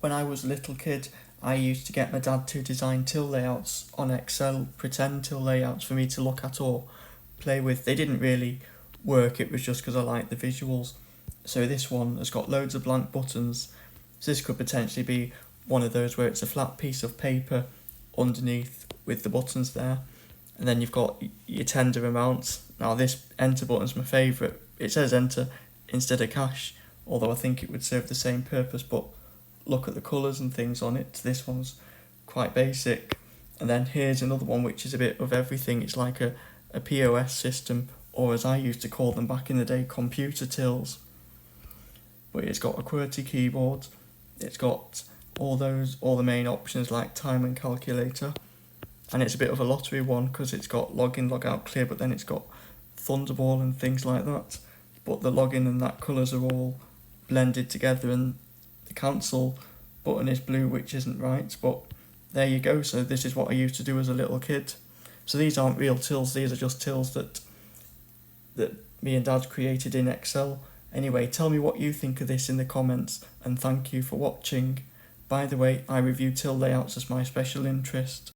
when I was a little kid, I used to get my dad to design till layouts on Excel, pretend till layouts for me to look at or play with. They didn't really work, it was just because I liked the visuals. So this one has got loads of blank buttons. So this could potentially be one of those where it's a flat piece of paper underneath with the buttons there. And then you've got your tender amounts. Now this enter button's my favourite. It says enter instead of cash, although I think it would serve the same purpose, but look at the colours and things on it. This one's quite basic. And then here's another one which is a bit of everything. It's like a POS system, or as I used to call them back in the day, computer tills. But it's got a QWERTY keyboard. It's got all the main options like time and calculator. And it's a bit of a lottery one because it's got login, logout, clear, but then it's got Thunderball and things like that. But the login and that colours are all blended together, and the cancel button is blue, which isn't right, but there you go. So this is what I used to do as a little kid. So these aren't real tills, these are just tills that me and Dad created in Excel. Anyway, tell me what you think of this in the comments, and thank you for watching. By the way, I review till layouts as my special interest.